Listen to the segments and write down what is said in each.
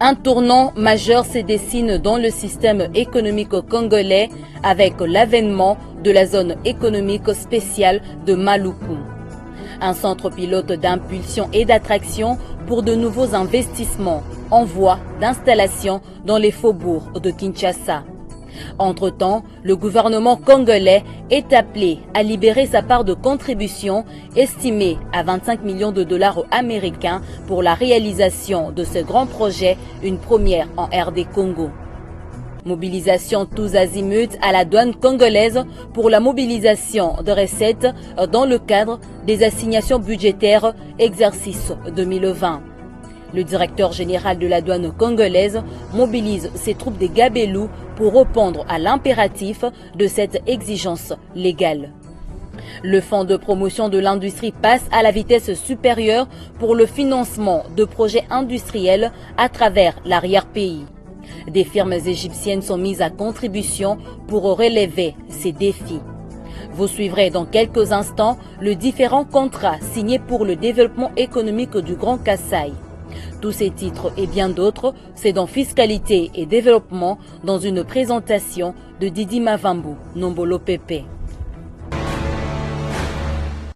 Un tournant majeur se dessine dans le système économique congolais avec l'avènement de la zone économique spéciale de Maluku. Un centre pilote d'impulsion et d'attraction pour de nouveaux investissements en voie d'installation dans les faubourgs de Kinshasa. Entre-temps, le gouvernement congolais est appelé à libérer sa part de contribution estimée à 25 millions de dollars américains pour la réalisation de ce grand projet, une première en RD Congo. Mobilisation tous azimuts à la douane congolaise pour la mobilisation de recettes dans le cadre des assignations budgétaires exercice 2020. Le directeur général de la douane congolaise mobilise ses troupes des Gabelous pour répondre à l'impératif de cette exigence légale. Le fonds de promotion de l'industrie passe à la vitesse supérieure pour le financement de projets industriels à travers l'arrière-pays. Des firmes égyptiennes sont mises à contribution pour relever ces défis. Vous suivrez dans quelques instants le différent contrat signé pour le développement économique du Grand Kasaï. Tous ces titres et bien d'autres, c'est dans Fiscalité et Développement dans une présentation de Didi Mavambu, Nombolo Pepe.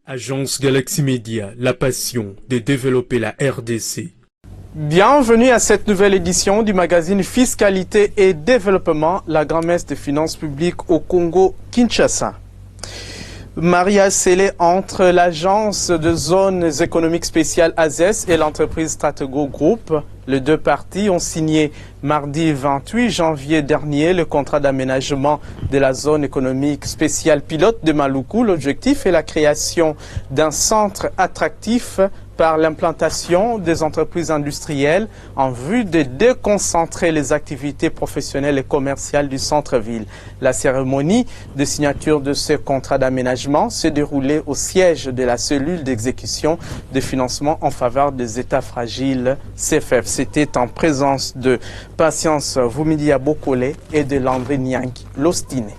Agence Galaxy Media, la passion de développer la RDC. Bienvenue à cette nouvelle édition du magazine Fiscalité et Développement, la grand-messe des finances publiques au Congo, Kinshasa. Mariage scellé entre l'agence de zones économiques spéciales AZES et l'entreprise Stratego Group. Les deux parties ont signé mardi 28 janvier dernier le contrat d'aménagement de la zone économique spéciale pilote de Maluku. L'objectif est la création d'un centre attractif par l'implantation des entreprises industrielles en vue de déconcentrer les activités professionnelles et commerciales du centre-ville. La cérémonie de signature de ce contrat d'aménagement s'est déroulée au siège de la cellule d'exécution de financement en faveur des États fragiles CFF. C'était en présence de Patience Vumilia Bokole et de Landry Niang Lostiné.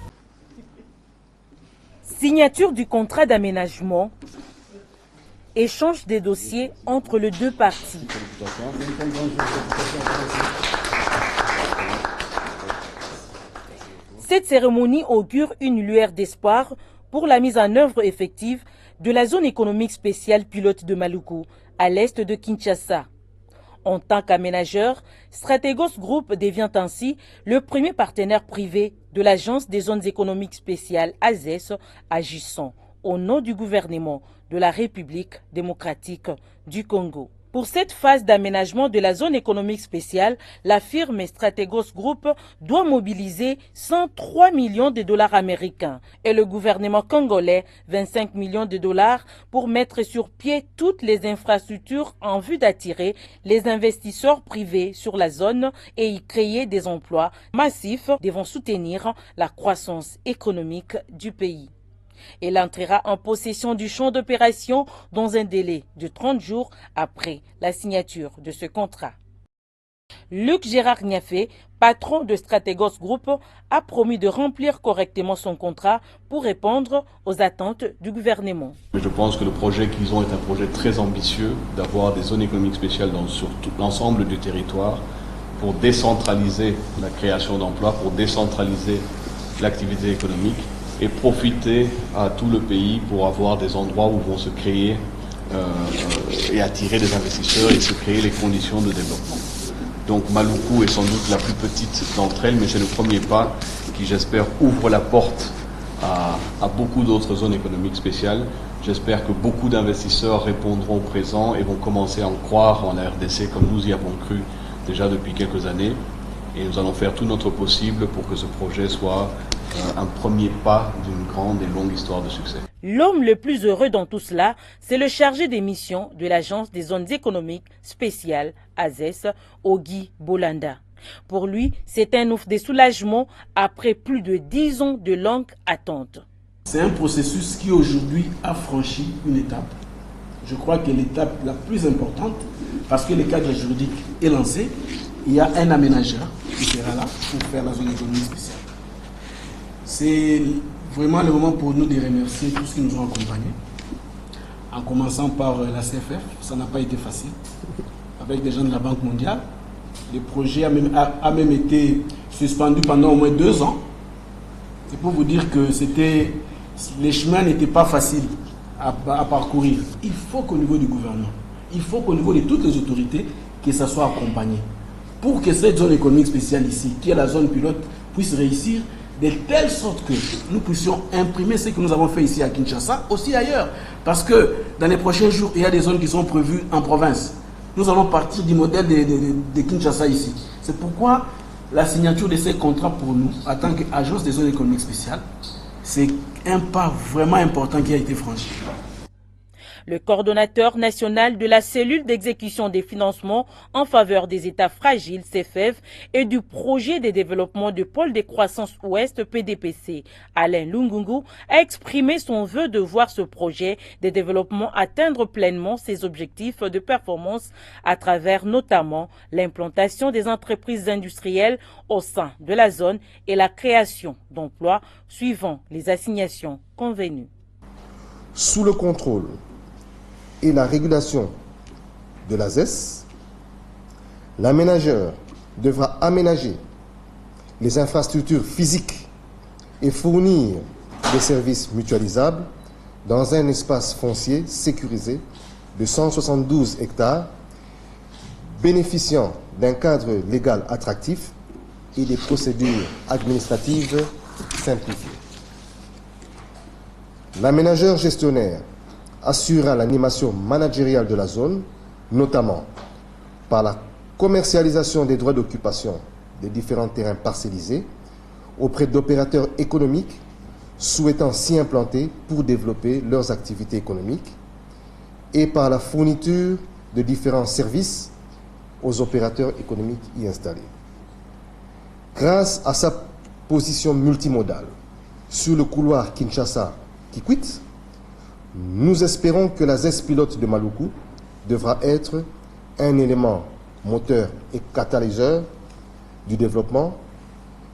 Signature du contrat d'aménagement. Échange des dossiers entre les deux parties. Cette cérémonie augure une lueur d'espoir pour la mise en œuvre effective de la zone économique spéciale pilote de Maluku, à l'est de Kinshasa. En tant qu'aménageur, Strategos Group devient ainsi le premier partenaire privé de l'Agence des zones économiques spéciales AZES agissant au nom du gouvernement de la République démocratique du Congo. Pour cette phase d'aménagement de la zone économique spéciale, la firme Strategos Group doit mobiliser 103 millions de dollars américains et le gouvernement congolais 25 millions de dollars pour mettre sur pied toutes les infrastructures en vue d'attirer les investisseurs privés sur la zone et y créer des emplois massifs devant soutenir la croissance économique du pays. Elle entrera en possession du champ d'opération dans un délai de 30 jours après la signature de ce contrat. Luc Gérard Niafé, patron de Strategos Group, a promis de remplir correctement son contrat pour répondre aux attentes du gouvernement. Je pense que le projet qu'ils ont est un projet très ambitieux d'avoir des zones économiques spéciales sur tout l'ensemble du territoire pour décentraliser la création d'emplois, pour décentraliser l'activité économique et profiter à tout le pays pour avoir des endroits où vont se créer et attirer des investisseurs et se créer les conditions de développement. Donc Maluku est sans doute la plus petite d'entre elles, mais c'est le premier pas qui, j'espère, ouvre la porte à beaucoup d'autres zones économiques spéciales. J'espère que beaucoup d'investisseurs répondront au présent et vont commencer à en croire en la RDC comme nous y avons cru déjà depuis quelques années. Et nous allons faire tout notre possible pour que ce projet soit un premier pas d'une grande et longue histoire de succès. L'homme le plus heureux dans tout cela, c'est le chargé des missions de l'Agence des zones économiques spéciales, AZES, Ogi Bolanda. Pour lui, c'est un ouf de soulagement après plus de 10 ans de longue attente. C'est un processus qui aujourd'hui a franchi une étape. Je crois que l'étape la plus importante, parce que le cadre juridique est lancé, il y a un aménageur qui sera là pour faire la zone économique spéciale. C'est vraiment le moment pour nous de remercier tous ceux qui nous ont accompagnés. En commençant par la CFF, ça n'a pas été facile, avec des gens de la Banque mondiale, Le projet a même été suspendu pendant au moins 2 ans. C'est pour vous dire que les chemins n'étaient pas faciles à parcourir. Il faut qu'au niveau du gouvernement, il faut qu'au niveau de toutes les autorités, que ça soit accompagné. Pour que cette zone économique spéciale ici, qui est la zone pilote, puisse réussir de telle sorte que nous puissions imprimer ce que nous avons fait ici à Kinshasa, aussi ailleurs. Parce que dans les prochains jours, il y a des zones qui sont prévues en province. Nous allons partir du modèle de Kinshasa ici. C'est pourquoi la signature de ces contrats pour nous, en tant qu'agence des zones économiques spéciales, c'est un pas vraiment important qui a été franchi. Le coordonnateur national de la cellule d'exécution des financements en faveur des États fragiles, CFF, et du projet de développement du pôle de croissance ouest, PDPC, Alain Lungungu, a exprimé son vœu de voir ce projet de développement atteindre pleinement ses objectifs de performance à travers notamment l'implantation des entreprises industrielles au sein de la zone et la création d'emplois suivant les assignations convenues. Sous le contrôle et la régulation de la ZES, l'aménageur devra aménager les infrastructures physiques et fournir des services mutualisables dans un espace foncier sécurisé de 172 hectares, bénéficiant d'un cadre légal attractif et des procédures administratives simplifiées. L'aménageur gestionnaire assurera l'animation managériale de la zone, notamment par la commercialisation des droits d'occupation des différents terrains parcellisés auprès d'opérateurs économiques souhaitant s'y implanter pour développer leurs activités économiques et par la fourniture de différents services aux opérateurs économiques y installés. Grâce à sa position multimodale sur le couloir Kinshasa-Kikwit, nous espérons que la ZES pilote de Maluku devra être un élément moteur et catalyseur du développement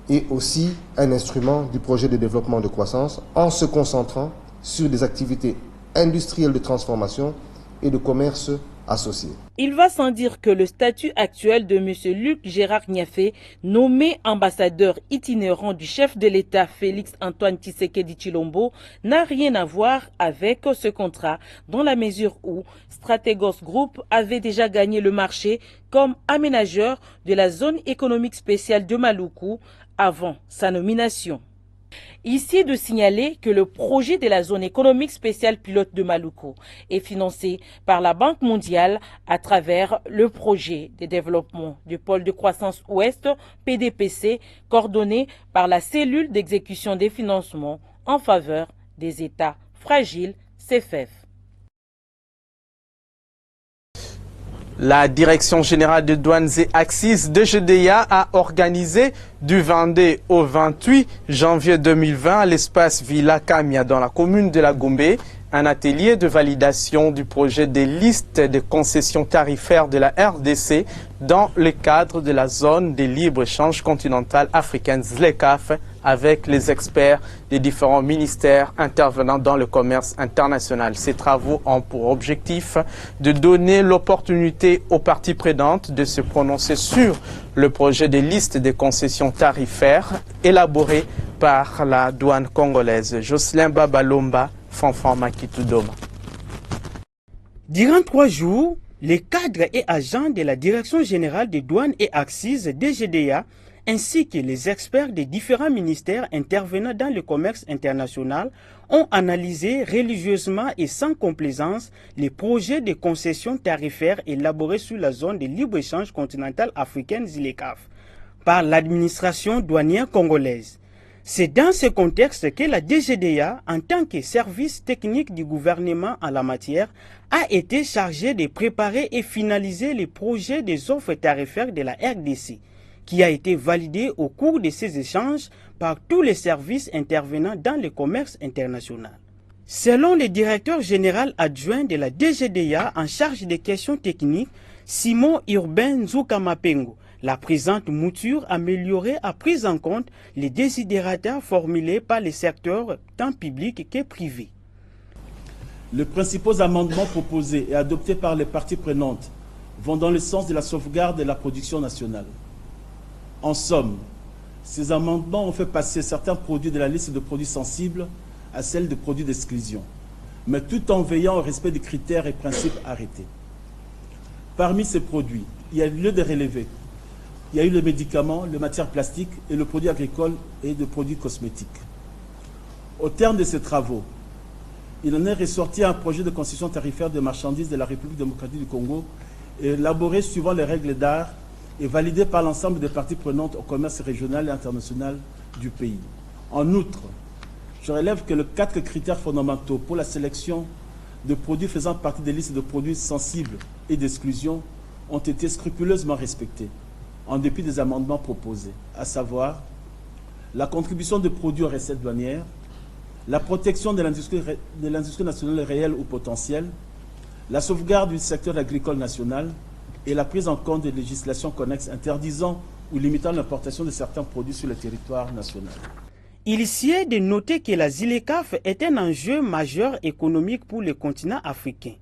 et aussi un instrument du projet de développement de croissance en se concentrant sur des activités industrielles de transformation et de commerce associés. Il va sans dire que le statut actuel de M. Luc Gérard Niafé, nommé ambassadeur itinérant du chef de l'État Félix Antoine Tshisekedi Tshilombo, n'a rien à voir avec ce contrat, dans la mesure où Strategos Group avait déjà gagné le marché comme aménageur de la zone économique spéciale de Maluku avant sa nomination. Ici de signaler que le projet de la zone économique spéciale pilote de Maluku est financé par la Banque mondiale à travers le projet de développement du pôle de croissance ouest, PDPC, coordonné par la cellule d'exécution des financements en faveur des États fragiles, CFF. La Direction générale de douanes et axes de GDA a organisé du 22 au 28 janvier 2020 à l'espace Villa Kamia dans la commune de la Gombe un atelier de validation du projet des listes de concessions tarifaires de la RDC dans le cadre de la zone de libre-échange continentale africaine ZLECAf avec les experts des différents ministères intervenant dans le commerce international. Ces travaux ont pour objectif de donner l'opportunité aux parties prenantes de se prononcer sur le projet des listes de concessions tarifaires élaboré par la douane congolaise. Jocelyn Babalomba, Fanfan Makitudoma. Durant 3 jours, les cadres et agents de la Direction générale des douanes et axes DGDA ainsi que les experts des différents ministères intervenant dans le commerce international ont analysé religieusement et sans complaisance les projets de concessions tarifaires élaborés sur la zone de libre-échange continentale africaine ZLECAf par l'administration douanière congolaise. C'est dans ce contexte que la DGDA, en tant que service technique du gouvernement en la matière, a été chargée de préparer et finaliser les projets des offres tarifaires de la RDC, qui a été validé au cours de ces échanges par tous les services intervenant dans le commerce international. Selon le directeur général adjoint de la DGDA en charge des questions techniques, Simon Urbain Nzukamapengo, la présente mouture améliorée a pris en compte les désidérata formulés par les secteurs tant publics que privés. Les principaux amendements proposés et adoptés par les parties prenantes vont dans le sens de la sauvegarde de la production nationale. En somme, ces amendements ont fait passer certains produits de la liste de produits sensibles à celle de produits d'exclusion, mais tout en veillant au respect des critères et principes arrêtés. Parmi ces produits, il y a lieu de relever. Il y a eu les médicaments, les matières plastiques et le produit agricole et les produits cosmétiques. Au terme de ces travaux, il en est ressorti un projet de concession tarifaire des marchandises de la République démocratique du Congo, élaboré suivant les règles d'art et validé par l'ensemble des parties prenantes au commerce régional et international du pays. En outre, je relève que les 4 critères fondamentaux pour la sélection de produits faisant partie des listes de produits sensibles et d'exclusion ont été scrupuleusement respectés, en dépit des amendements proposés, à savoir la contribution de produits aux recettes douanières, la protection de l'industrie nationale réelle ou potentielle, la sauvegarde du secteur agricole national et la prise en compte des législations connexes interdisant ou limitant l'importation de certains produits sur le territoire national. Il sied de noter que la ZLECAf est un enjeu majeur économique pour le continent africain.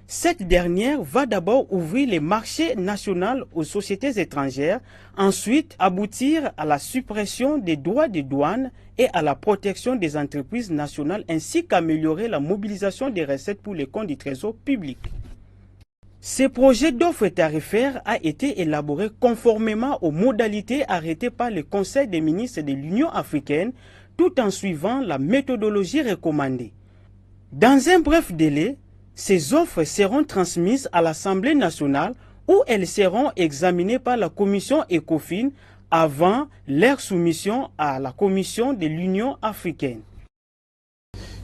Cette dernière va d'abord ouvrir les marchés nationaux aux sociétés étrangères, ensuite aboutir à la suppression des droits de douane et à la protection des entreprises nationales ainsi qu'améliorer la mobilisation des recettes pour les comptes du trésor public. Ce projet d'offre tarifaire a été élaboré conformément aux modalités arrêtées par le Conseil des ministres de l'Union africaine tout en suivant la méthodologie recommandée. Dans un bref délai, ces offres seront transmises à l'Assemblée nationale où elles seront examinées par la Commission ECOFIN avant leur soumission à la Commission de l'Union africaine.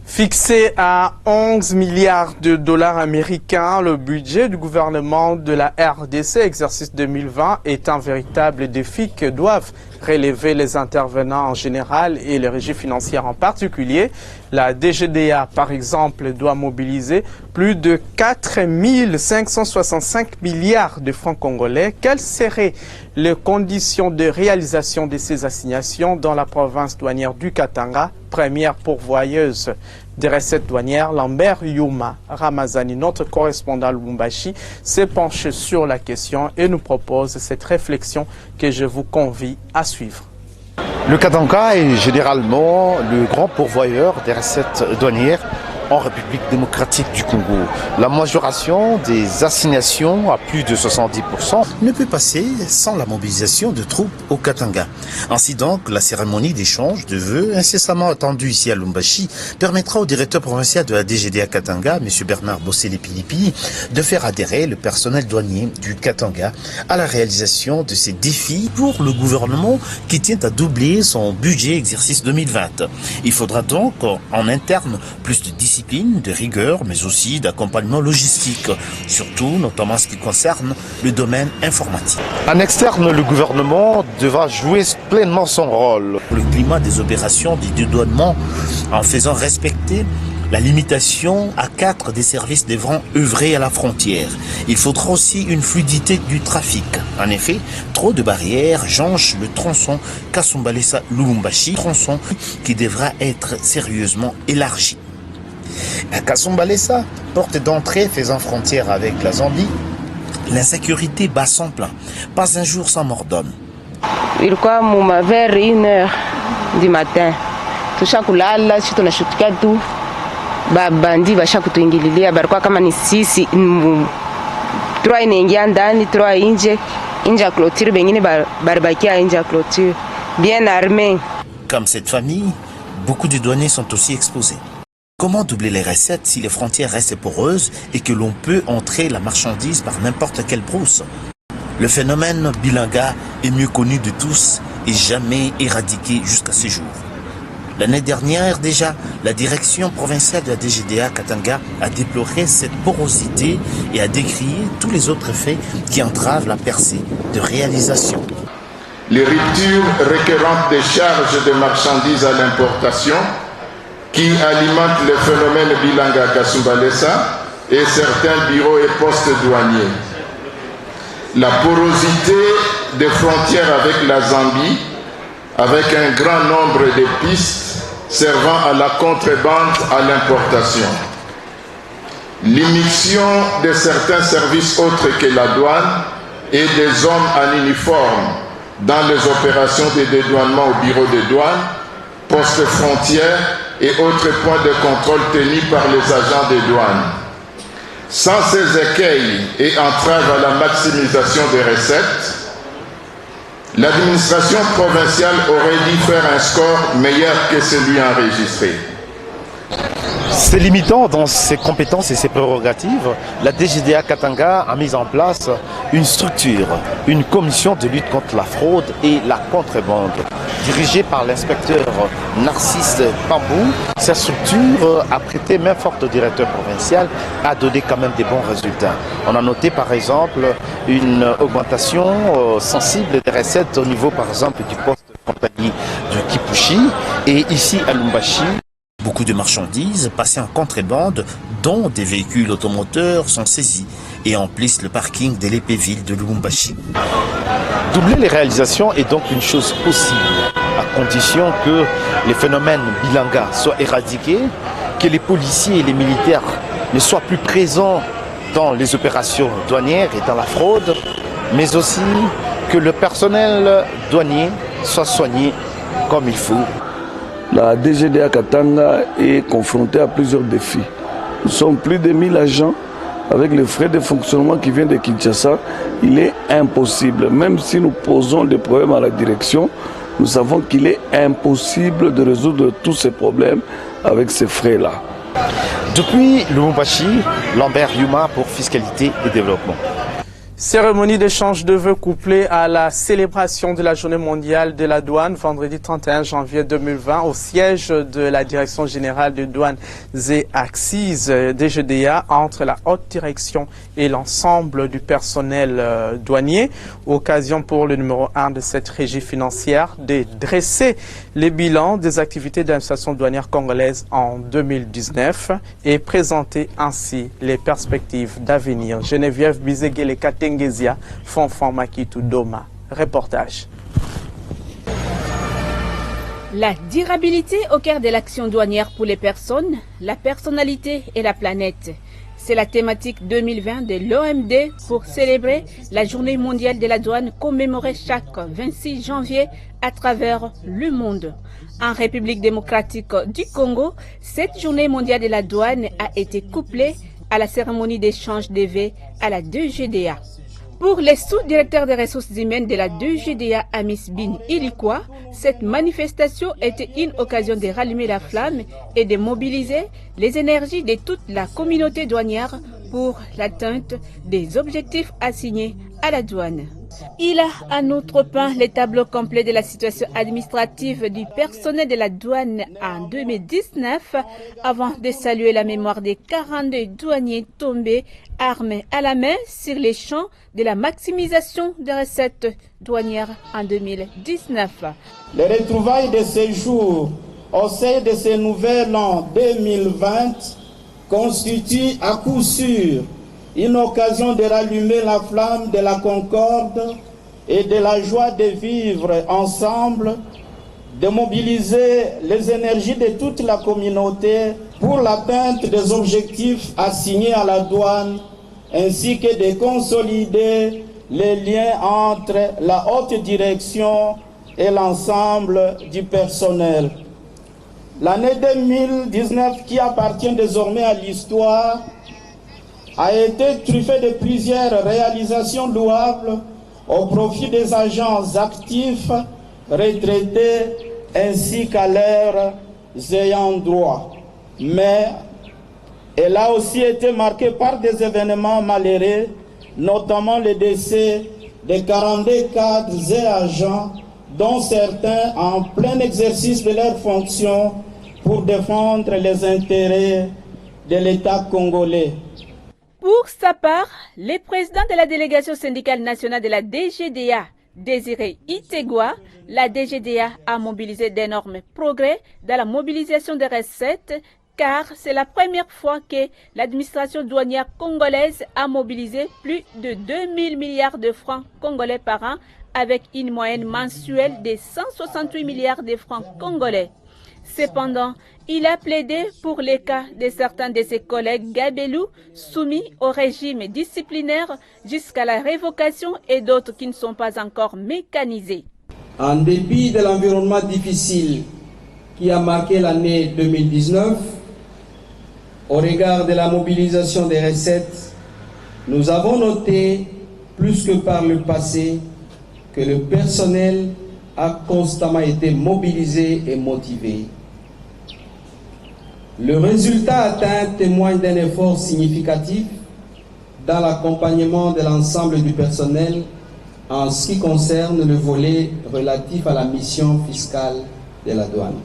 Fixé à 11 milliards de dollars américains, le budget du gouvernement de la RDC exercice 2020 est un véritable défi que doivent relever les intervenants en général et les régies financières en particulier. La DGDA, par exemple, doit mobiliser plus de 4 565 milliards de francs congolais. Quelles seraient les conditions de réalisation de ces assignations dans la province douanière du Katanga, première pourvoyeuse des recettes douanières? Lambert Youma Ramazani, notre correspondant à Lubumbashi, s'est penché sur la question et nous propose cette réflexion que je vous convie à suivre. Le Katanga est généralement le grand pourvoyeur des recettes douanières en République démocratique du Congo. La majoration des assignations à plus de 70% ne peut passer sans la mobilisation de troupes au Katanga. Ainsi donc, la cérémonie d'échange de vœux incessamment attendue ici à Lubumbashi permettra au directeur provincial de la DGDA Katanga, M. Bernard Bossele-Pilipi, de faire adhérer le personnel douanier du Katanga à la réalisation de ces défis pour le gouvernement qui tient à doubler son budget exercice 2020. Il faudra donc en interne plus de discipline, de rigueur, mais aussi d'accompagnement logistique, surtout notamment en ce qui concerne le domaine informatique. En externe, le gouvernement devra jouer pleinement son rôle. Le climat des opérations de dédouanement en faisant respecter la limitation à 4 des services devront œuvrer à la frontière. Il faudra aussi une fluidité du trafic. En effet, trop de barrières jonchent le tronçon Kasumbalesa-Lubumbashi, tronçon qui devra être sérieusement élargi. À Kasumbalesa, porte d'entrée faisant frontière avec la Zambie, l'insécurité bat son plein. Pas un jour sans mort d'homme. Il quoi vers 1h du matin. Tushakulala sisi tunashutukia tu babandi bashakutuingililia barikuwa kama ni sisi 3 inaingia ndani 3 nje ya clôture, bengine baribakia nje ya clôture bien armés. Comme cette famille, beaucoup de douaniers sont aussi exposés. Comment doubler les recettes si les frontières restent poreuses et que l'on peut entrer la marchandise par n'importe quelle brousse? Le phénomène Bilanga est mieux connu de tous et jamais éradiqué jusqu'à ce jour. L'année dernière déjà, la direction provinciale de la DGDA Katanga a déploré cette porosité et a décrié tous les autres faits qui entravent la percée de réalisation. Les ruptures récurrentes des charges de marchandises à l'importation qui alimentent le phénomène Bilanga Kasumbalesa et certains bureaux et postes douaniers. La porosité des frontières avec la Zambie, avec un grand nombre de pistes servant à la contrebande à l'importation. l'immixtion de certains services autres que la douane et des hommes en uniforme dans les opérations de dédouanement au bureau de douane, postes frontières et autres points de contrôle tenus par les agents des douanes. Sans ces écueils et entraves à la maximisation des recettes, l'administration provinciale aurait dû faire un score meilleur que celui enregistré. Se limitant dans ses compétences et ses prérogatives, la DGDA Katanga a mis en place une structure, une commission de lutte contre la fraude et la contrebande. Dirigée par l'inspecteur Narcisse Pambou, cette structure a prêté main forte au directeur provincial, a donné quand même des bons résultats. On a noté par exemple une augmentation sensible des recettes au niveau par exemple du poste compagnie du Kipushi et ici à Lumbashi. Beaucoup de marchandises passées en contrebande, dont des véhicules automoteurs, sont saisis et emplissent le parking de l'épée-ville de Lubumbashi. Doubler les réalisations est donc une chose possible, à condition que les phénomènes bilanga soient éradiqués, que les policiers et les militaires ne soient plus présents dans les opérations douanières et dans la fraude, mais aussi que le personnel douanier soit soigné comme il faut. La DGDA Katanga est confrontée à plusieurs défis. Nous sommes plus de 1000 agents. Avec les frais de fonctionnement qui viennent de Kinshasa, il est impossible, même si nous posons des problèmes à la direction, nous savons qu'il est impossible de résoudre tous ces problèmes avec ces frais-là. Depuis Lubumbashi, Lambert Yuma pour Fiscalité et Développement. Cérémonie d'échange de vœux couplée à la célébration de la Journée mondiale de la douane vendredi 31 janvier 2020 au siège de la Direction générale de douanes et accises DGDA entre la haute direction et l'ensemble du personnel douanier. Occasion pour le numéro 1 de cette régie financière de dresser les bilans des activités d'administration douanière congolaise en 2019 et présenter ainsi les perspectives d'avenir. Geneviève Bizegele Tengezia, Fonfon Makitou Doma. Reportage. La durabilité au cœur de l'action douanière pour les personnes, la personnalité et la planète. C'est la thématique 2020 de l'OMD pour célébrer la Journée mondiale de la douane commémorée chaque 26 janvier à travers le monde. En République démocratique du Congo, cette Journée mondiale de la douane a été couplée à la cérémonie d'échange des vœux à la DGDA. Pour les sous-directeurs des ressources humaines de la DGDA Amis Bin Ilikwa, cette manifestation était une occasion de rallumer la flamme et de mobiliser les énergies de toute la communauté douanière pour l'atteinte des objectifs assignés à la douane. Il a en outre peint les tableaux complets de la situation administrative du personnel de la douane en 2019 avant de saluer la mémoire des 42 douaniers tombés armes à la main sur les champs de la maximisation des recettes douanières en 2019. Les retrouvailles de ce jour au sein de ce nouvel an 2020 constituent à coup sûr une occasion de rallumer la flamme de la concorde et de la joie de vivre ensemble, de mobiliser les énergies de toute la communauté pour l'atteinte des objectifs assignés à la douane, ainsi que de consolider les liens entre la haute direction et l'ensemble du personnel. L'année 2019, qui appartient désormais à l'histoire, a été truffée de plusieurs réalisations louables au profit des agents actifs, retraités, ainsi qu'à leurs ayants droit. Mais elle a aussi été marquée par des événements malheureux, notamment le décès de 42 cadres et agents, dont certains en plein exercice de leurs fonctions pour défendre les intérêts de l'État congolais. Pour sa part, le président de la délégation syndicale nationale de la DGDA, Désiré Itegua, la DGDA a mobilisé d'énormes progrès dans la mobilisation des recettes, car c'est la première fois que l'administration douanière congolaise a mobilisé plus de 2000 milliards de francs congolais par an, avec une moyenne mensuelle de 168 milliards de francs congolais. Cependant, il a plaidé pour les cas de certains de ses collègues gabelous soumis au régime disciplinaire jusqu'à la révocation et d'autres qui ne sont pas encore mécanisés. En dépit de l'environnement difficile qui a marqué l'année 2019, au regard de la mobilisation des recettes, nous avons noté, plus que par le passé, que le personnel a constamment été mobilisé et motivé. Le résultat atteint témoigne d'un effort significatif dans l'accompagnement de l'ensemble du personnel en ce qui concerne le volet relatif à la mission fiscale de la douane.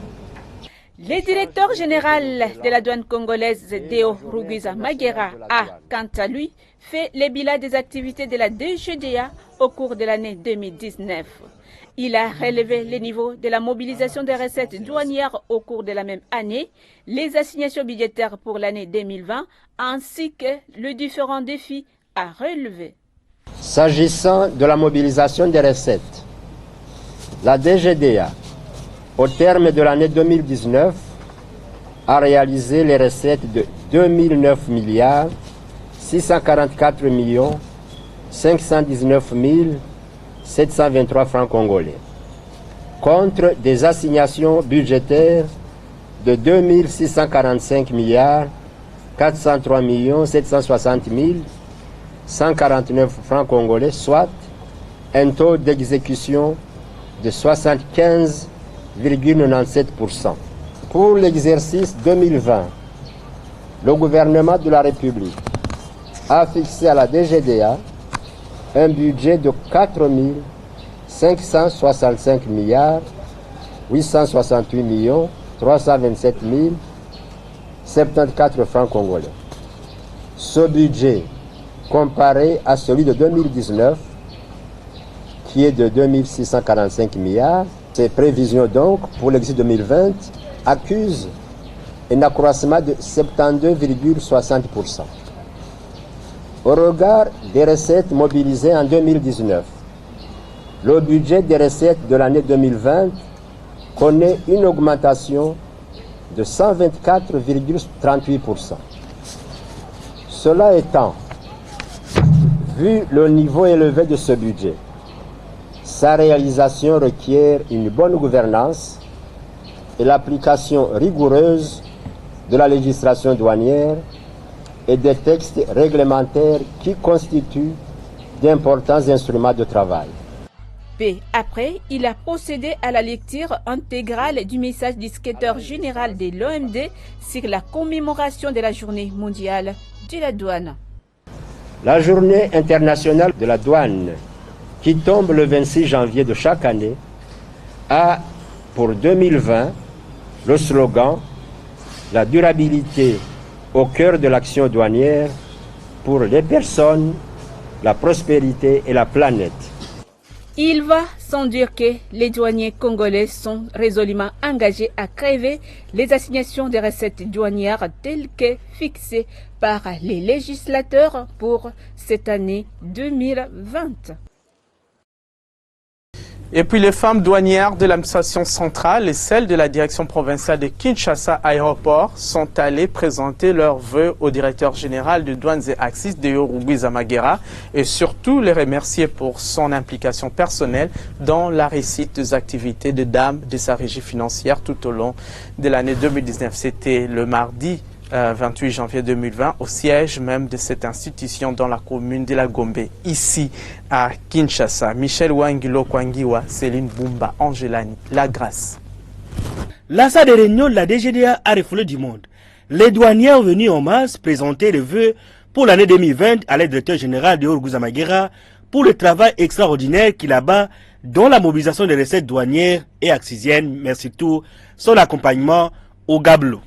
Le directeur général de la douane congolaise, Deo Rugwiza Magera, a, quant à lui, fait le bilan des activités de la DGDA au cours de l'année 2019. Il a relevé le niveau de la mobilisation des recettes douanières au cours de la même année, les assignations budgétaires pour l'année 2020, ainsi que les différents défis à relever. S'agissant de la mobilisation des recettes, la DGDA, au terme de l'année 2019, a réalisé les recettes de 2009 milliards 644 millions 519 723 francs congolais, contre des assignations budgétaires de 2645 milliards 403 millions 760 149 francs congolais, soit un taux d'exécution de 75,97%. Pour l'exercice 2020, le gouvernement de la République a fixé à la DGDA un budget de 4 565 milliards 868 millions 327 074 francs congolais. Ce budget, comparé à celui de 2019, qui est de 2645 milliards, ces prévisions donc pour l'exercice 2020 accusent un accroissement de 72,60%. Au regard des recettes mobilisées en 2019, le budget des recettes de l'année 2020 connaît une augmentation de 124,38%. Cela étant, vu le niveau élevé de ce budget, sa réalisation requiert une bonne gouvernance et l'application rigoureuse de la législation douanière et des textes réglementaires qui constituent d'importants instruments de travail. Après, il a procédé à la lecture intégrale du message du secrétaire général de l'OMD sur la commémoration de la journée mondiale de la douane. La journée internationale de la douane, qui tombe le 26 janvier de chaque année, a pour 2020 le slogan « La durabilité au cœur de l'action douanière pour les personnes, la prospérité et la planète ». Il va sans dire que les douaniers congolais sont résolument engagés à créer les assignations des recettes douanières telles que fixées par les législateurs pour cette année 2020. Et puis les femmes douanières de l'administration centrale et celles de la direction provinciale de Kinshasa Aéroport sont allées présenter leurs vœux au directeur général de douanes et axes, Deo Rugwiza Magera, et surtout les remercier pour son implication personnelle dans la réussite des activités de dames de sa régie financière tout au long de l'année 2019. C'était le mardi 28 janvier 2020 au siège même de cette institution dans la commune de la Gombe, ici à Kinshasa. Michel Wangilo Kwangiwa, Céline Bumba, Angelani, La Grâce. La salle de réunion de la DGDA a refoulé du monde. Les douanières venues en masse présenter les vœux pour l'année 2020 à l'aide du directeur général de Rugwiza Magera pour le travail extraordinaire qu'il abat dans la mobilisation des recettes douanières et axisiennes, mais surtout son accompagnement au Gablo.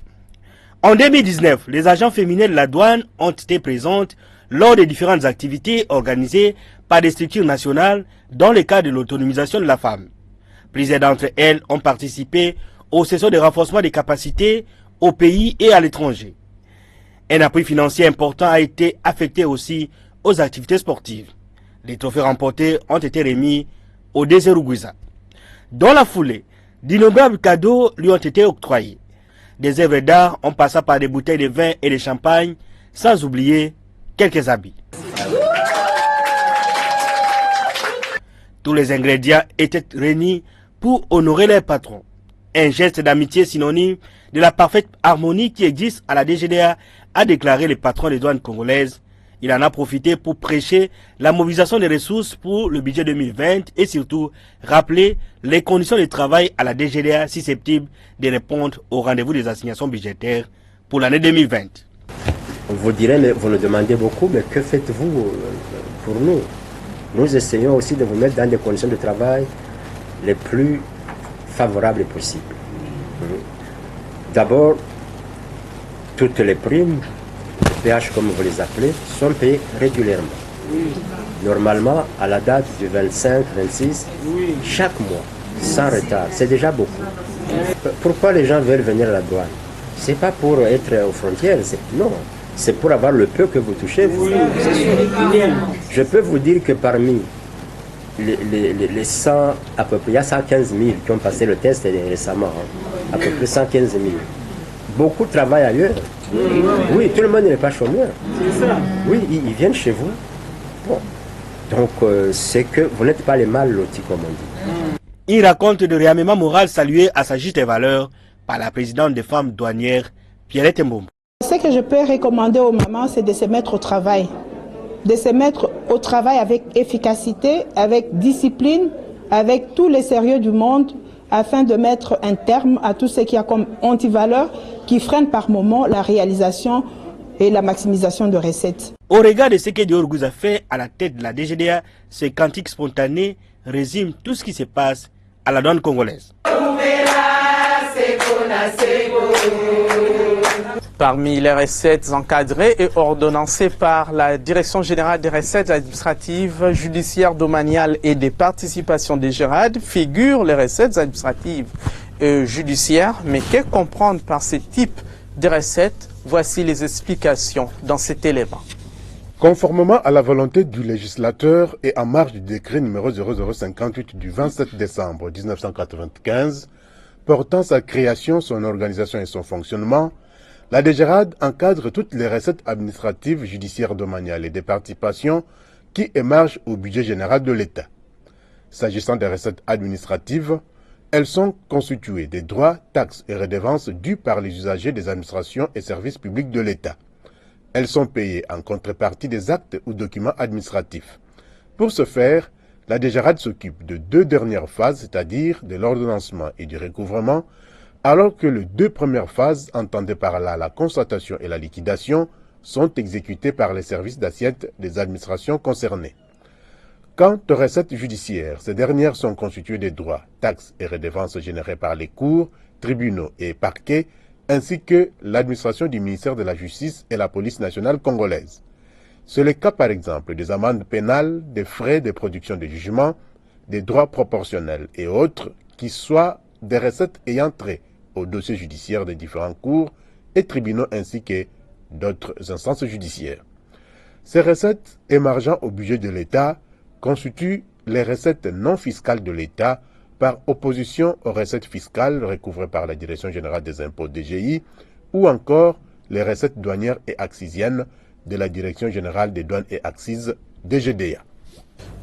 En 2019, les agents féminins de la douane ont été présentes lors des différentes activités organisées par des structures nationales dans le cadre de l'autonomisation de la femme. Plusieurs d'entre elles ont participé aux sessions de renforcement des capacités au pays et à l'étranger. Un appui financier important a été affecté aussi aux activités sportives. Les trophées remportés ont été remis au DG Rugwiza. Dans la foulée, D'innombrables cadeaux lui ont été octroyés. Des œuvres d'art en passant par des bouteilles de vin et de champagne, sans oublier quelques habits. Tous les ingrédients étaient réunis pour honorer leur patron. Un geste d'amitié synonyme de la parfaite harmonie qui existe à la DGDA, a déclaré le patron des douanes congolaises. Il en a profité pour prêcher la mobilisation des ressources pour le budget 2020 et surtout rappeler les conditions de travail à la DGDA susceptibles de répondre au rendez-vous des assignations budgétaires pour l'année 2020. On vous dirait, mais vous nous demandez beaucoup, mais que faites-vous pour nous? Nous essayons aussi de vous mettre dans des conditions de travail les plus favorables possibles. D'abord, toutes les primes, PH comme vous les appelez, sont payées régulièrement. Normalement, à la date du 25-26, chaque mois, sans retard. C'est déjà beaucoup. Pourquoi les gens veulent venir à la douane? C'est pas pour être aux frontières, non. C'est pour avoir le peu que vous touchez. Vous. Je peux vous dire que parmi les 100, à peu près, il y a 115 000 qui ont passé le test récemment, à peu près 115 000. Beaucoup travaillent ailleurs. Oui, tout le monde n'est pas chômeur. Oui, ils viennent chez vous. Bon. Donc, c'est que vous n'êtes pas les mal lotis, comme on dit. Il raconte de réarmement moral salué à sa juste valeur par la présidente des femmes douanières, Pierrette Mbombo. Ce que je peux recommander aux mamans, c'est de se mettre au travail. De se mettre au travail avec efficacité, avec discipline, avec tous les sérieux du monde, afin de mettre un terme à tout ce qui a comme antivaleur qui freine par moment la réalisation et la maximisation de recettes. Au regard de ce que Dior Gouza fait à la tête de la DGDA, ce cantique spontané résume tout ce qui se passe à la douane congolaise. Parmi les recettes encadrées et ordonnancées par la Direction générale des recettes administratives, judiciaires, domaniales et des participations des GERAD figurent les recettes administratives et judiciaires. Mais que comprendre par ce type de recettes? Voici les explications dans cet élément. Conformément à la volonté du législateur et en marge du décret numéro 0058 du 27 décembre 1995, portant sa création, son organisation et son fonctionnement, la DGRAD encadre toutes les recettes administratives, judiciaires, domaniales et des participations qui émargent au budget général de l'État. S'agissant des recettes administratives, elles sont constituées des droits, taxes et redevances dus par les usagers des administrations et services publics de l'État. Elles sont payées en contrepartie des actes ou documents administratifs. Pour ce faire, la DGRAD s'occupe de deux dernières phases, c'est-à-dire de l'ordonnancement et du recouvrement, alors que les deux premières phases, entendées par là la constatation et la liquidation, sont exécutées par les services d'assiette des administrations concernées. Quant aux recettes judiciaires, ces dernières sont constituées des droits, taxes et redevances générés par les cours, tribunaux et parquets, ainsi que l'administration du ministère de la Justice et la police nationale congolaise. C'est le cas par exemple des amendes pénales, des frais de production de jugement, des droits proportionnels et autres qui soient des recettes ayant trait aux dossiers judiciaires des différents cours et tribunaux ainsi que d'autres instances judiciaires. Ces recettes émargeant au budget de l'État constituent les recettes non fiscales de l'État par opposition aux recettes fiscales recouvrées par la Direction générale des impôts DGI ou encore les recettes douanières et accisiennes de la Direction générale des douanes et accises DGDA.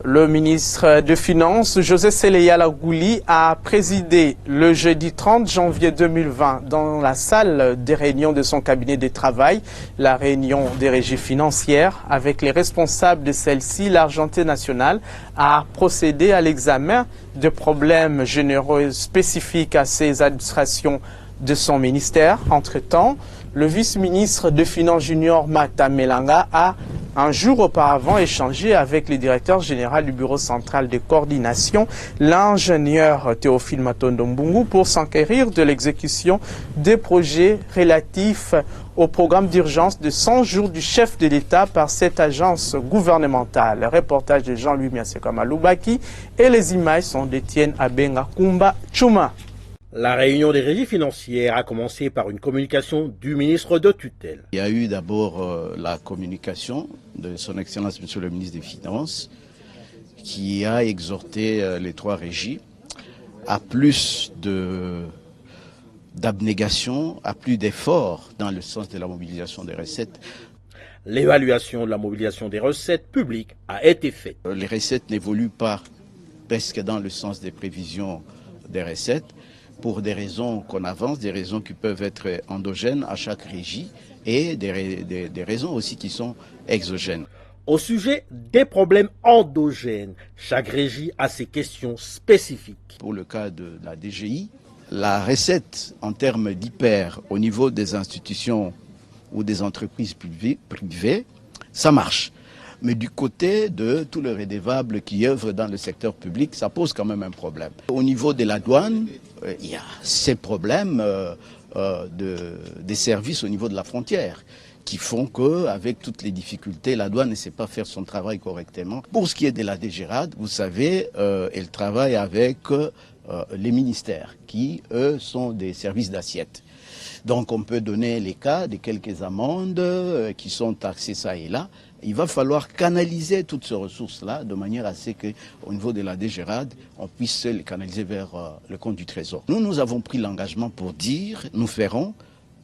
Le ministre des Finances, José Seleya Lagouli, a présidé le jeudi 30 janvier 2020 dans la salle des réunions de son cabinet de travail, la réunion des régies financières. Avec les responsables de celle-ci, l'Argenté nationale a procédé à l'examen de problèmes généraux spécifiques à ces administrations de son ministère. Entre-temps, le vice-ministre des Finances junior Mata Melanga a un jour auparavant échangé avec le directeur général du Bureau central de coordination, l'ingénieur Théophile Matondo Mbungu, pour s'enquérir de l'exécution des projets relatifs au programme d'urgence de 100 jours du chef de l'État par cette agence gouvernementale. Le reportage de Jean-Louis Miasekama Loubaki et les images sont d'Étienne Abenga Kumba Chuma. La réunion des régies financières a commencé par une communication du ministre de tutelle. Il y a eu d'abord la communication de son Excellence Monsieur le ministre des Finances qui a exhorté les trois régies à plus d'abnégation, à plus d'efforts dans le sens de la mobilisation des recettes. L'évaluation de la mobilisation des recettes publiques a été faite. Les recettes n'évoluent pas presque dans le sens des prévisions des recettes pour des raisons qu'on avance, des raisons qui peuvent être endogènes à chaque régie et des raisons aussi qui sont exogènes. Au sujet des problèmes endogènes, chaque régie a ses questions spécifiques. Pour le cas de la DGI, la recette en termes d'hyper au niveau des institutions ou des entreprises privées, ça marche. Mais du côté de tous les redevables qui œuvrent dans le secteur public, ça pose quand même un problème. Au niveau de la douane, il y a ces problèmes des services au niveau de la frontière qui font qu'avec toutes les difficultés, la douane ne sait pas faire son travail correctement. Pour ce qui est de la DGRAD, vous savez, elle travaille avec les ministères qui, eux, sont des services d'assiette. Donc on peut donner les cas de quelques amendes qui sont taxées ça et là. Il va falloir canaliser toutes ces ressources-là de manière à ce qu'au niveau de la DGRAD, on puisse les canaliser vers le compte du Trésor. Nous avons pris l'engagement pour dire, nous ferons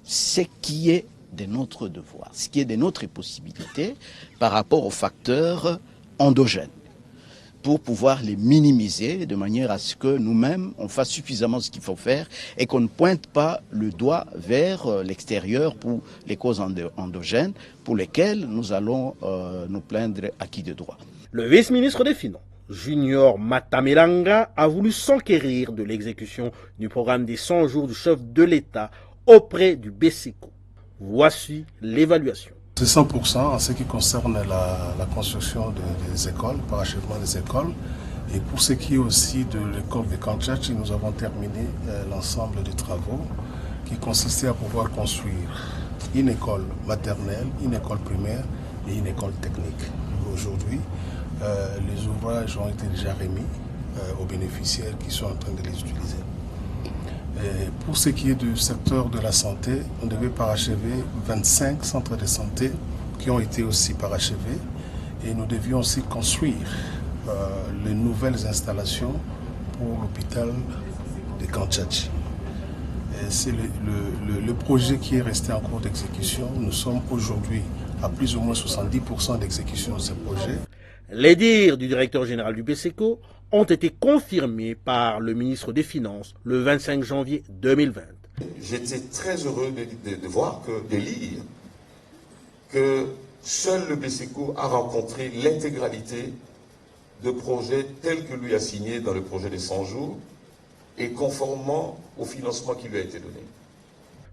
ce qui est de notre devoir, ce qui est de notre possibilité par rapport aux facteurs endogènes, pour pouvoir les minimiser de manière à ce que nous-mêmes, on fasse suffisamment ce qu'il faut faire et qu'on ne pointe pas le doigt vers l'extérieur pour les causes endogènes pour lesquelles nous allons nous plaindre à qui de droit. Le vice-ministre des Finances, Junior Matamelanga, a voulu s'enquérir de l'exécution du programme des 100 jours du chef de l'État auprès du BCECO. Voici l'évaluation. C'est 100% en ce qui concerne la construction des écoles, parachèvement des écoles. Et pour ce qui est aussi de l'école de Kanchachi, nous avons terminé l'ensemble des travaux qui consistaient à pouvoir construire une école maternelle, une école primaire et une école technique. Aujourd'hui, les ouvrages ont été déjà remis aux bénéficiaires qui sont en train de les utiliser. Et pour ce qui est du secteur de la santé, on devait parachever 25 centres de santé qui ont été aussi parachevés et nous devions aussi construire les nouvelles installations pour l'hôpital de Kanchachi. C'est le projet qui est resté en cours d'exécution. Nous sommes aujourd'hui à plus ou moins 70% d'exécution de ce projet. Les dires du directeur général du BCECO ont été confirmés par le ministre des Finances le 25 janvier 2020. J'étais très heureux de lire que seul le BCECO a rencontré l'intégralité de projets tels que lui a signé dans le projet des 100 jours et conformément au financement qui lui a été donné.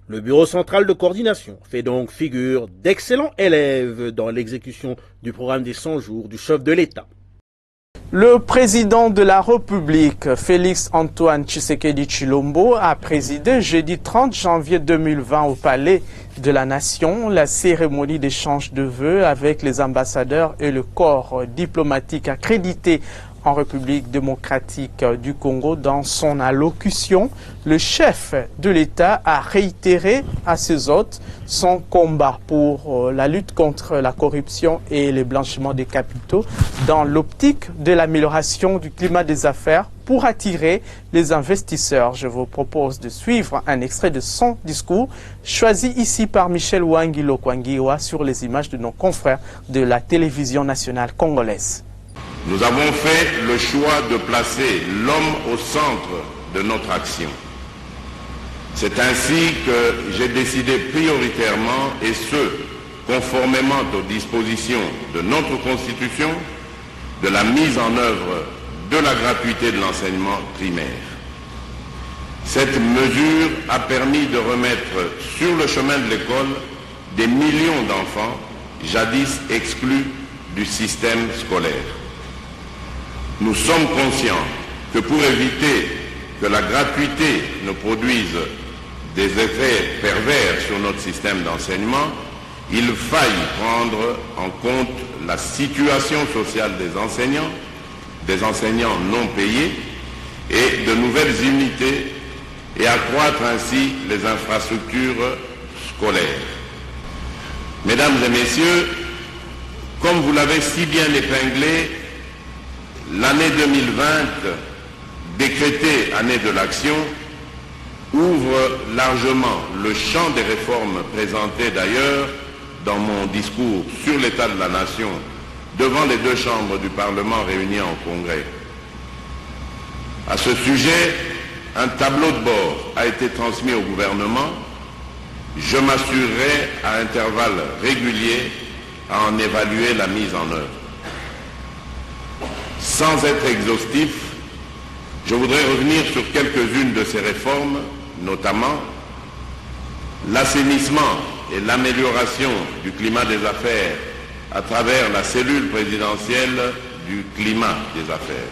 Le Bureau central de coordination fait donc figure d'excellents élèves dans l'exécution du programme des 100 jours du chef de l'État. Le président de la République, Félix Antoine Tshisekedi Tshilombo, a présidé jeudi 30 janvier 2020 au Palais de la Nation la cérémonie d'échange de vœux avec les ambassadeurs et le corps diplomatique accrédité en République démocratique du Congo. Dans son allocution, le chef de l'État a réitéré à ses hôtes son combat pour la lutte contre la corruption et le blanchiment des capitaux dans l'optique de l'amélioration du climat des affaires pour attirer les investisseurs. Je vous propose de suivre un extrait de son discours choisi ici par Michel Wangilo Kwangiwa sur les images de nos confrères de la télévision nationale congolaise. Nous avons fait le choix de placer l'homme au centre de notre action. C'est ainsi que j'ai décidé prioritairement, et ce, conformément aux dispositions de notre Constitution, de la mise en œuvre de la gratuité de l'enseignement primaire. Cette mesure a permis de remettre sur le chemin de l'école des millions d'enfants jadis exclus du système scolaire. Nous sommes conscients que pour éviter que la gratuité ne produise des effets pervers sur notre système d'enseignement, il faille prendre en compte la situation sociale des enseignants non payés et de nouvelles unités et accroître ainsi les infrastructures scolaires. Mesdames et messieurs, comme vous l'avez si bien épinglé, l'année 2020 décrétée année de l'action, ouvre largement le champ des réformes présentées d'ailleurs dans mon discours sur l'état de la nation devant les deux chambres du Parlement réunies en congrès. À ce sujet, un tableau de bord a été transmis au gouvernement. Je m'assurerai à intervalles réguliers à en évaluer la mise en œuvre. Sans être exhaustif, je voudrais revenir sur quelques-unes de ces réformes, notamment l'assainissement et l'amélioration du climat des affaires à travers la cellule présidentielle du climat des affaires,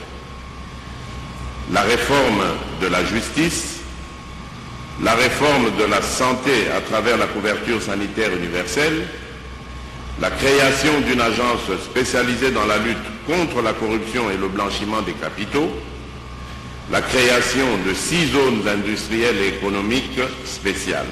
la réforme de la justice, la réforme de la santé à travers la couverture sanitaire universelle, la création d'une agence spécialisée dans la lutte contre la corruption et le blanchiment des capitaux, la création de 6 zones industrielles et économiques spéciales.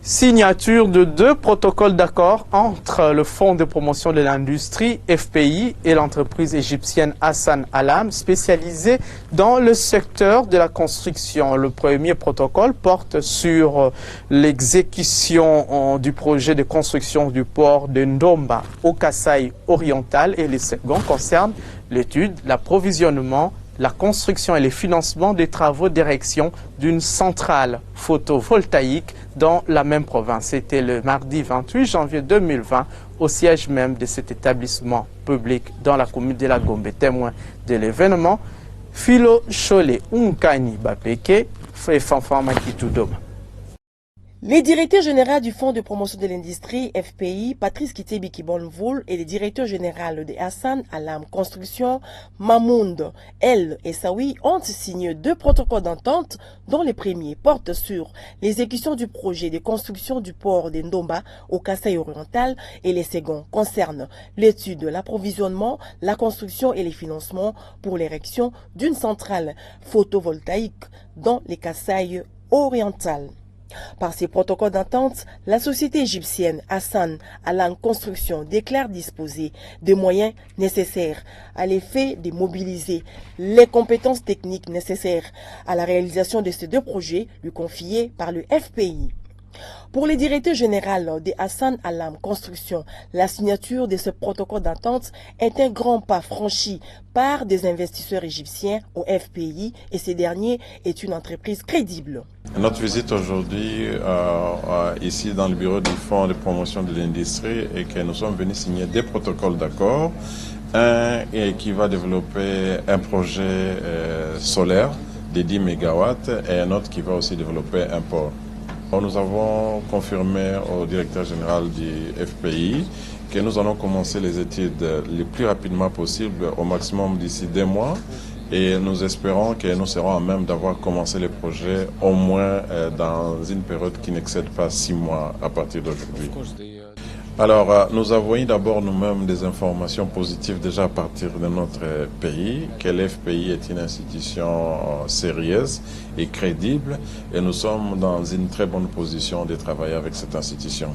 Signature de 2 protocoles d'accord entre le Fonds de promotion de l'industrie, FPI, et l'entreprise égyptienne Hassan Alam, spécialisée dans le secteur de la construction. Le premier protocole porte sur l'exécution du projet de construction du port de Ndomba au Kasaï oriental et le second concerne l'étude, l'approvisionnement, la construction et le financement des travaux d'érection d'une centrale photovoltaïque dans la même province. C'était le mardi 28 janvier 2020 au siège même de cet établissement public dans la commune de la Gombe. Témoin de l'événement, Philo Chole Unkani Bapeke, Fanfama Kitudoma. Les directeurs généraux du Fonds de promotion de l'industrie, FPI, Patrice Kitebi Kibonvoul, et le directeur général de Hassan Alam Construction, Mamoud El Essaoui, ont signé 2 protocoles d'entente dont le premier porte sur l'exécution du projet de construction du port de Ndomba au Kasaï oriental et le second concerne l'étude, l'approvisionnement, la construction et les financements pour l'érection d'une centrale photovoltaïque dans le Kasaï oriental. Par ces protocoles d'entente, la société égyptienne Hassan Alam Construction déclare disposer des moyens nécessaires à l'effet de mobiliser les compétences techniques nécessaires à la réalisation de ces 2 projets lui confiés par le FPI. Pour le directeur général de Hassan Alam Construction, la signature de ce protocole d'entente est un grand pas franchi par des investisseurs égyptiens au FPI et ce dernier est une entreprise crédible. Notre visite aujourd'hui ici dans le bureau du Fonds de promotion de l'industrie est que nous sommes venus signer 2 protocoles d'accord. Un qui va développer un projet solaire de 10 MW et un autre qui va aussi développer un port. Nous avons confirmé au directeur général du FPI que nous allons commencer les études le plus rapidement possible, au maximum d'ici 2 mois. Et nous espérons que nous serons à même d'avoir commencé le projet au moins dans une période qui n'excède pas 6 mois à partir d'aujourd'hui. Alors, nous avons eu d'abord nous-mêmes des informations positives déjà à partir de notre pays, que l'FPI est une institution sérieuse et crédible, et nous sommes dans une très bonne position de travailler avec cette institution.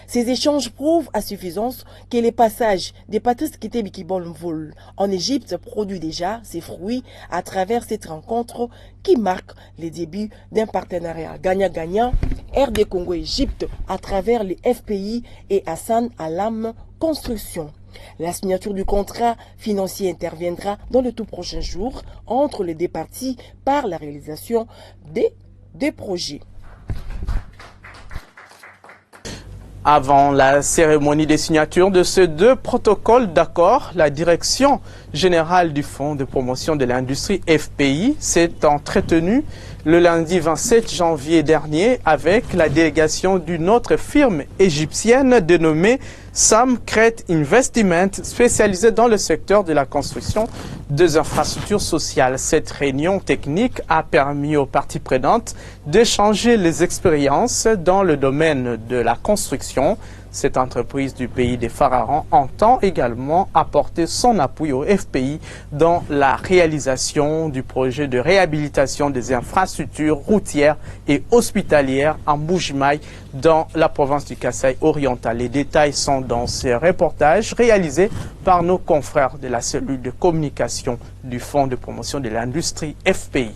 Ces échanges prouvent à suffisance que les passages des Patrice Kitebi Kibonvoul en Égypte produit déjà ses fruits à travers cette rencontre qui marque les débuts d'un partenariat gagnant-gagnant RD Congo-Égypte à travers les FPI et Hassan Alam Construction. La signature du contrat financier interviendra dans les tout prochains jours entre les 2 parties par la réalisation des projets. Avant la cérémonie de signature de ces 2 protocoles d'accord, la direction générale du Fonds de promotion de l'industrie FPI s'est entretenue le lundi 27 janvier dernier avec la délégation d'une autre firme égyptienne dénommée Samcret Investment, spécialisée dans le secteur de la construction des infrastructures sociales. Cette réunion technique a permis aux parties prenantes d'échanger les expériences dans le domaine de la construction, Cette entreprise du pays des pharaons entend également apporter son appui au FPI dans la réalisation du projet de réhabilitation des infrastructures routières et hospitalières en Mbuji-Mayi dans la province du Kasaï oriental. Les détails sont dans ce reportage réalisé par nos confrères de la cellule de communication du Fonds de promotion de l'industrie FPI.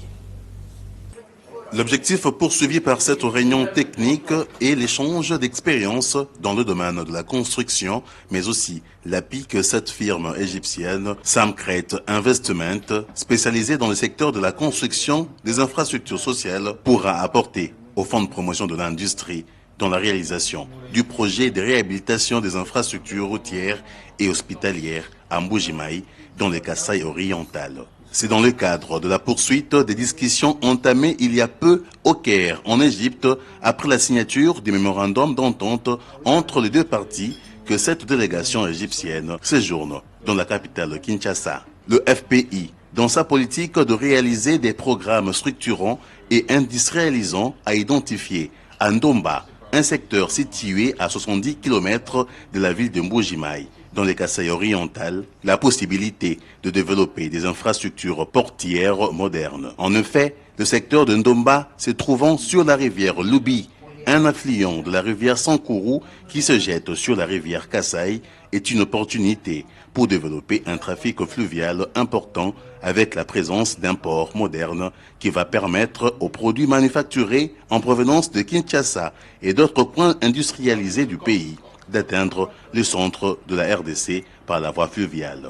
L'objectif poursuivi par cette réunion technique est l'échange d'expériences dans le domaine de la construction, mais aussi l'appui que cette firme égyptienne, Samcret Investment, spécialisée dans le secteur de la construction des infrastructures sociales, pourra apporter au Fonds de promotion de l'industrie dans la réalisation du projet de réhabilitation des infrastructures routières et hospitalières à Mbuji-Mayi dans le Kasaï oriental. C'est dans le cadre de la poursuite des discussions entamées il y a peu au Caire, en Égypte, après la signature du mémorandum d'entente entre les deux parties, que cette délégation égyptienne séjourne dans la capitale Kinshasa. Le FPI, dans sa politique de réaliser des programmes structurants et industrialisants, a identifié à Ndomba, un secteur situé à 70 km de la ville de Mbuji-Mayi, dans le Kasaï oriental, la possibilité de développer des infrastructures portières modernes. En effet, le secteur de Ndomba, se trouvant sur la rivière Lubi, un affluent de la rivière Sankourou qui se jette sur la rivière Kasaï, est une opportunité pour développer un trafic fluvial important avec la présence d'un port moderne qui va permettre aux produits manufacturés en provenance de Kinshasa et d'autres points industrialisés du pays d'atteindre le centre de la RDC par la voie fluviale.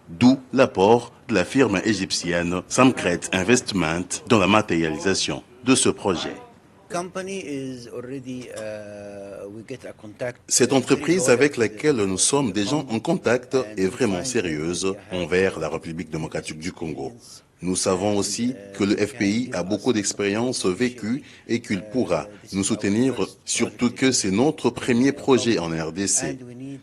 D'où l'apport de la firme égyptienne Samcret Investment dans la matérialisation de ce projet. Cette entreprise avec laquelle nous sommes déjà en contact est vraiment sérieuse envers la République démocratique du Congo. Nous savons aussi que le FPI a beaucoup d'expérience vécue et qu'il pourra nous soutenir, surtout que c'est notre premier projet en RDC.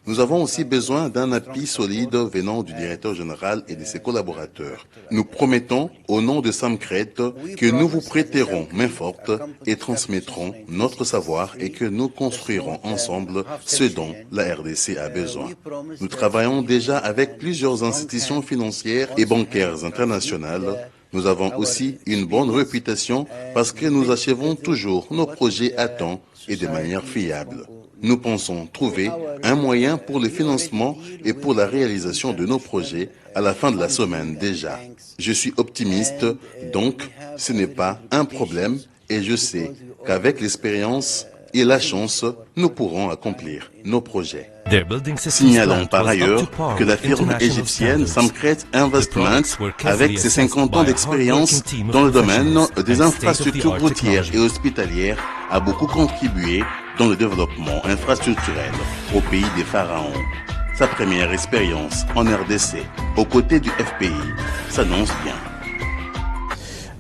Nous avons aussi besoin d'un appui solide venant du directeur général et de ses collaborateurs. Nous promettons, au nom de Samcret, que nous vous prêterons main forte et transmettrons notre savoir et que nous construirons ensemble ce dont la RDC a besoin. Nous travaillons déjà avec plusieurs institutions financières et bancaires internationales. Nous avons aussi une bonne réputation parce que nous achevons toujours nos projets à temps et de manière fiable. Nous pensons trouver un moyen pour le financement et pour la réalisation de nos projets à la fin de la semaine déjà. Je suis optimiste, donc ce n'est pas un problème et je sais qu'avec l'expérience et la chance, nous pourrons accomplir nos projets. Signalons par ailleurs que la firme égyptienne Samcret Investment, avec ses 50 ans d'expérience dans le domaine des infrastructures routières et hospitalières, a beaucoup contribué dans le développement infrastructurel au pays des pharaons. Sa première expérience en RDC, aux côtés du FPI, s'annonce bien.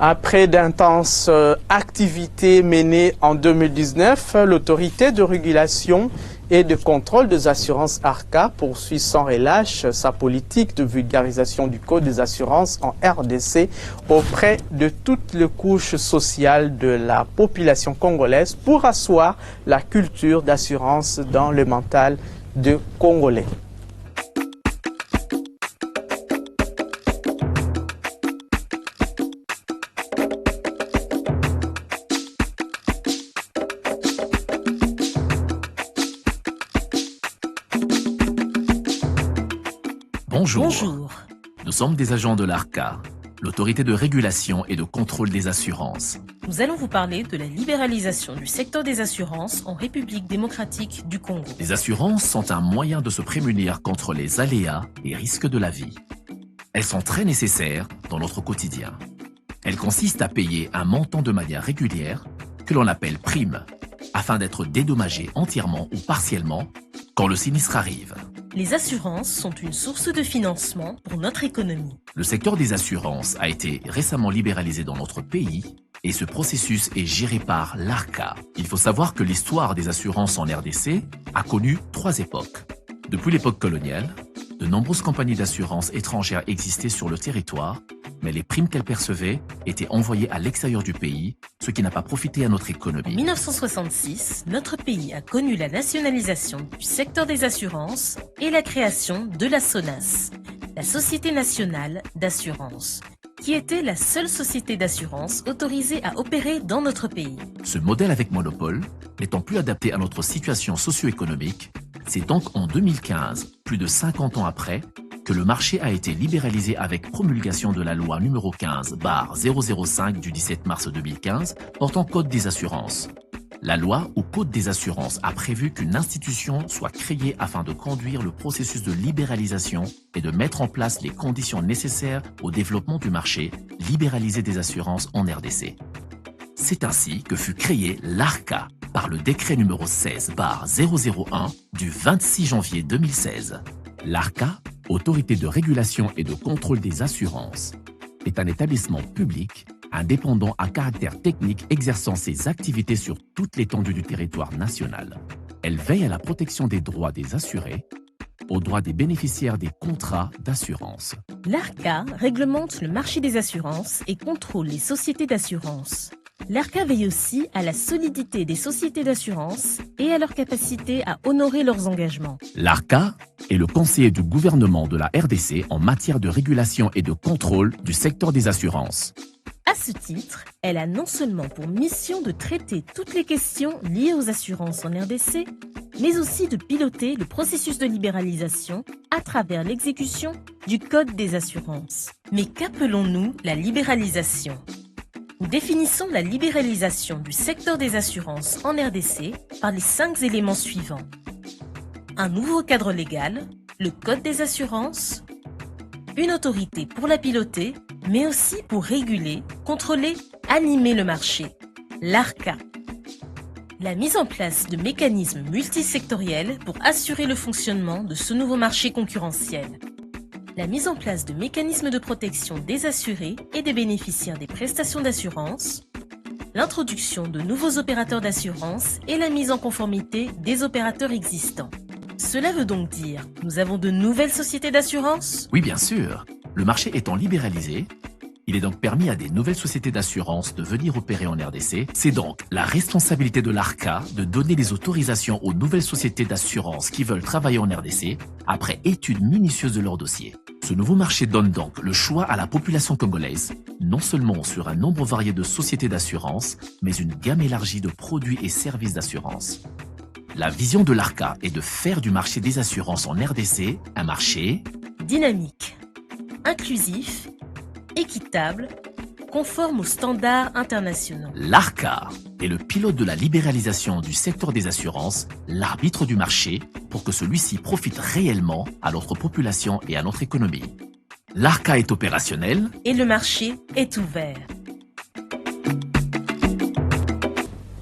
Après d'intenses activités menées en 2019, l'autorité de régulation et de contrôle des assurances ARCA poursuit sans relâche sa politique de vulgarisation du code des assurances en RDC auprès de toutes les couches sociales de la population congolaise pour asseoir la culture d'assurance dans le mental des Congolais. Bonjour. Nous sommes des agents de l'ARCA, l'autorité de régulation et de contrôle des assurances. Nous allons vous parler de la libéralisation du secteur des assurances en République démocratique du Congo. Les assurances sont un moyen de se prémunir contre les aléas et risques de la vie. Elles sont très nécessaires dans notre quotidien. Elles consistent à payer un montant de manière régulière, que l'on appelle prime, afin d'être dédommagé entièrement ou partiellement quand le sinistre arrive. Les assurances sont une source de financement pour notre économie. Le secteur des assurances a été récemment libéralisé dans notre pays et ce processus est géré par l'ARCA. Il faut savoir que l'histoire des assurances en RDC a connu 3 époques. Depuis l'époque coloniale, De nombreuses compagnies d'assurance étrangères existaient sur le territoire, mais les primes qu'elles percevaient étaient envoyées à l'extérieur du pays, ce qui n'a pas profité à notre économie. En 1966, notre pays a connu la nationalisation du secteur des assurances et la création de la SONAS, la Société nationale d'assurance, qui était la seule société d'assurance autorisée à opérer dans notre pays. Ce modèle avec monopole, n'étant plus adapté à notre situation socio-économique, c'est donc en 2015, plus de 50 ans après, que le marché a été libéralisé avec promulgation de la loi numéro 15/005 du 17 mars 2015 portant Code des assurances. La loi ou Code des assurances a prévu qu'une institution soit créée afin de conduire le processus de libéralisation et de mettre en place les conditions nécessaires au développement du marché libéralisé des assurances en RDC. C'est ainsi que fut créé l'ARCA par le décret numéro 16/001 du 26 janvier 2016. L'ARCA, Autorité de régulation et de contrôle des assurances, est un établissement public indépendant à caractère technique exerçant ses activités sur toute l'étendue du territoire national. Elle veille à la protection des droits des assurés, aux droits des bénéficiaires des contrats d'assurance. L'ARCA réglemente le marché des assurances et contrôle les sociétés d'assurance. L'ARCA veille aussi à la solidité des sociétés d'assurance et à leur capacité à honorer leurs engagements. L'ARCA est le conseiller du gouvernement de la RDC en matière de régulation et de contrôle du secteur des assurances. À ce titre, elle a non seulement pour mission de traiter toutes les questions liées aux assurances en RDC, mais aussi de piloter le processus de libéralisation à travers l'exécution du Code des assurances. Mais qu'appelons-nous la libéralisation ? Nous définissons la libéralisation du secteur des assurances en RDC par les 5 éléments suivants. Un nouveau cadre légal, le Code des assurances, une autorité pour la piloter, mais aussi pour réguler, contrôler, animer le marché, l'ARCA. La mise en place de mécanismes multisectoriels pour assurer le fonctionnement de ce nouveau marché concurrentiel. La mise en place de mécanismes de protection des assurés et des bénéficiaires des prestations d'assurance, l'introduction de nouveaux opérateurs d'assurance et la mise en conformité des opérateurs existants. Cela veut donc dire que nous avons de nouvelles sociétés d'assurance ? Oui, bien sûr. Le marché étant libéralisé, il est donc permis à des nouvelles sociétés d'assurance de venir opérer en RDC. C'est donc la responsabilité de l'ARCA de donner les autorisations aux nouvelles sociétés d'assurance qui veulent travailler en RDC après étude minutieuse de leur dossier. Ce nouveau marché donne donc le choix à la population congolaise, non seulement sur un nombre varié de sociétés d'assurance, mais une gamme élargie de produits et services d'assurance. La vision de l'ARCA est de faire du marché des assurances en RDC un marché dynamique, inclusif, équitable, conforme aux standards internationaux. L'ARCA est le pilote de la libéralisation du secteur des assurances, l'arbitre du marché, pour que celui-ci profite réellement à notre population et à notre économie. L'ARCA est opérationnel et le marché est ouvert.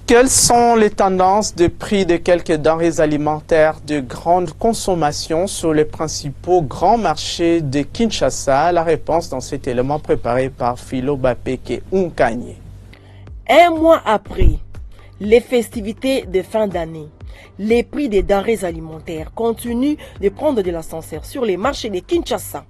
Quelles sont les tendances de prix de quelques denrées alimentaires de grande consommation sur les principaux grands marchés de Kinshasa? La réponse dans cet élément préparé par Philo Bapeke Unkanye. Un mois après les festivités de fin d'année, les prix des denrées alimentaires continuent de prendre de l'ascenseur sur les marchés de Kinshasa.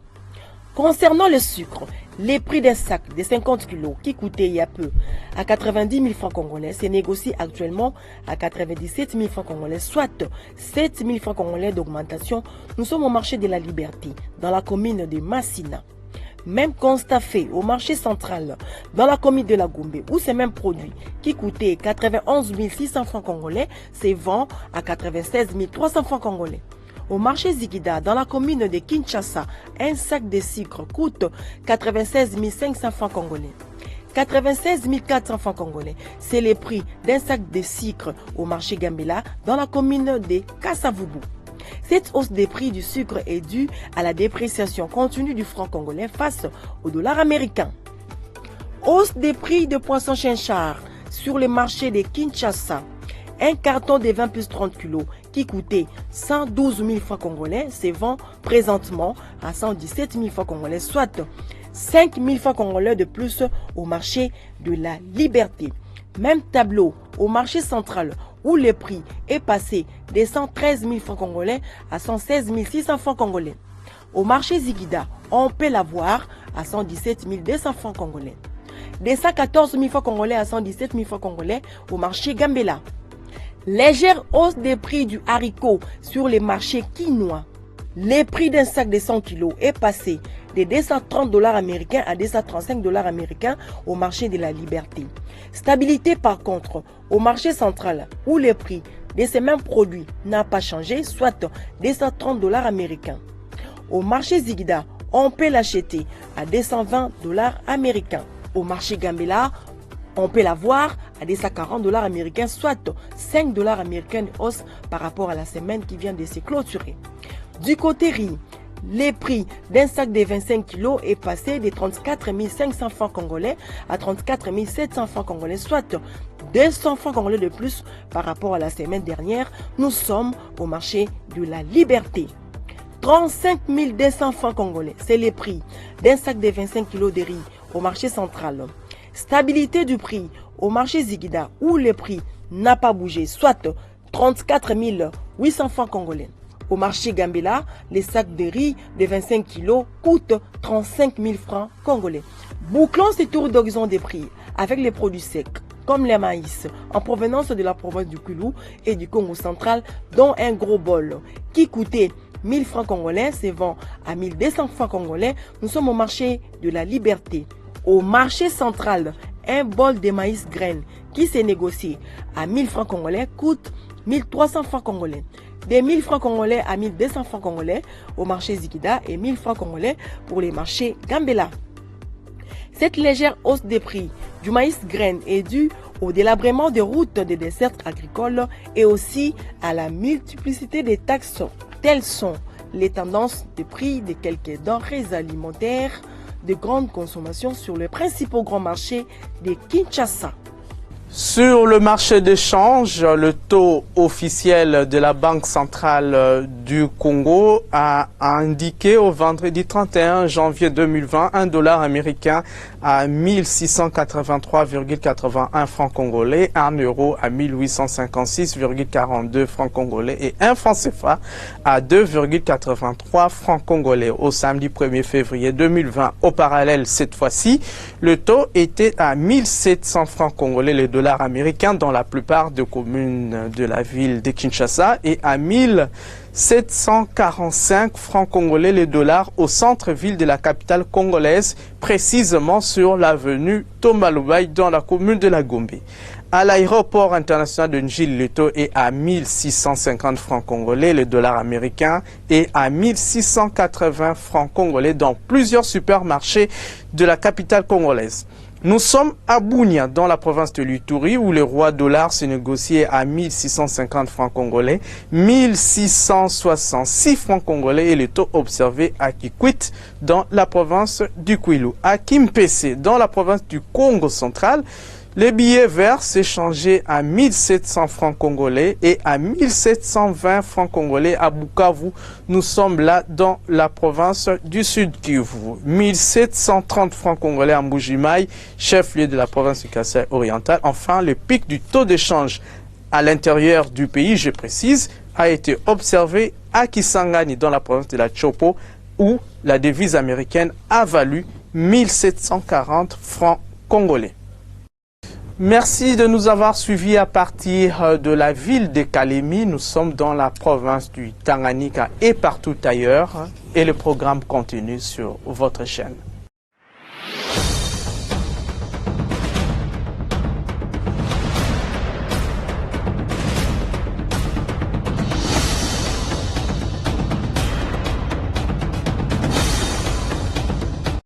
Concernant le sucre, les prix d'un sac de 50 kg qui coûtait il y a peu à 90 000 francs congolais se négocient actuellement à 97 000 francs congolais, soit 7 000 francs congolais d'augmentation. Nous sommes au marché de la Liberté, dans la commune de Massina. Même constat fait au marché central, dans la commune de la Gombe, où ces mêmes produits qui coûtaient 91 600 francs congolais se vendent à 96 300 francs congolais. Au marché Zigida, dans la commune de Kinshasa, un sac de sucre coûte 96 500 francs congolais. 96 400 francs congolais, c'est le prix d'un sac de sucre au marché Gambela, dans la commune de Kassavubu. Cette hausse des prix du sucre est due à la dépréciation continue du franc congolais face au dollar américain. Hausse des prix de poissons chinchard sur le marché de Kinshasa. Un carton de 20 plus 30 kg qui coûtait 112 000 francs congolais se vend présentement à 117 000 francs congolais, soit 5 000 francs congolais de plus au marché de la Liberté. Même tableau au marché central où le prix est passé de 113 000 francs congolais à 116 600 francs congolais. Au marché Ziguida, on peut l'avoir à 117 200 francs congolais. Des 114 000 francs congolais à 117 000 francs congolais au marché Gambela. Légère hausse des prix du haricot sur les marchés quinois. Le prix d'un sac de 100 kg est passé de 230 $ américains à 235 $ américains au marché de la Liberté. Stabilité par contre au marché central où le prix de ces mêmes produits n'a pas changé, soit 230 $ américains. Au marché Ziguida, on peut l'acheter à 220 $ américains. Au marché Gambela, on peut l'avoir à 240 $ américains, soit 5 $ américains de hausse par rapport à la semaine qui vient de se clôturer. Du côté riz, le prix d'un sac de 25 kg est passé de 34 500 francs congolais à 34 700 francs congolais, soit 200 francs congolais de plus par rapport à la semaine dernière. Nous sommes au marché de la Liberté. 35 200 francs congolais, c'est le prix d'un sac de 25 kg de riz au marché central. Stabilité du prix au marché Ziguida où le prix n'a pas bougé, soit 34 800 francs congolais. Au marché Gambela, les sacs de riz de 25 kg coûtent 35 000 francs congolais. Bouclons ce tour d'horizon des prix avec les produits secs, comme les maïs, en provenance de la province du Kwilu et du Congo central, dont un gros bol qui coûtait 1000 francs congolais se vend à 1200 francs congolais. Nous sommes au marché de la Liberté. Au marché central, un bol de maïs graines qui s'est négocié à 1000 francs congolais coûte 1300 francs congolais. Des 1000 francs congolais à 1200 francs congolais au marché Ziguida et 1000 francs congolais pour les marchés Gambela. Cette légère hausse des prix du maïs graines est due au délabrement des routes des desserts agricoles et aussi à la multiplicité des taxes. Telles sont les tendances de prix de quelques denrées alimentaires de grande consommation sur les principaux grands marchés de Kinshasa. Sur le marché d'échange, le taux officiel de la Banque centrale du Congo a indiqué au vendredi 31 janvier 2020 un dollar américain à 1683,81 francs congolais, 1 euro à 1856,42 francs congolais et 1 franc CFA à 2,83 francs congolais. Au samedi 1er février 2020, au parallèle cette fois-ci, le taux était à 1700 francs congolais le dollar américain dans la plupart des communes de la ville de Kinshasa et à 1745 francs congolais le dollar au centre-ville de la capitale congolaise, précisément sur l'avenue Thomas Loubaï dans la commune de la Gombe. À l'aéroport international de Njil, le taux est à 1650 francs congolais le dollar américain et à 1680 francs congolais dans plusieurs supermarchés de la capitale congolaise. Nous sommes à Bunia, dans la province de l'Ituri, où le roi dollar se négociait à 1650 francs congolais, 1666 francs congolais et le taux observé à Kikwit, dans la province du Kwilu. À Kimpese, dans la province du Congo central, les billets verts s'échangeaient à 1700 francs congolais et à 1720 francs congolais à Bukavu. Nous sommes là dans la province du Sud Kivu. 1730 francs congolais à Mbujimaï, chef-lieu de la province du Kasaï oriental. Enfin, le pic du taux d'échange à l'intérieur du pays, je précise, a été observé à Kisangani dans la province de la Chopo où la devise américaine a valu 1740 francs congolais. Merci de nous avoir suivis à partir de la ville de Kalemi. Nous sommes dans la province du Tanganyika et partout ailleurs. Et le programme continue sur votre chaîne.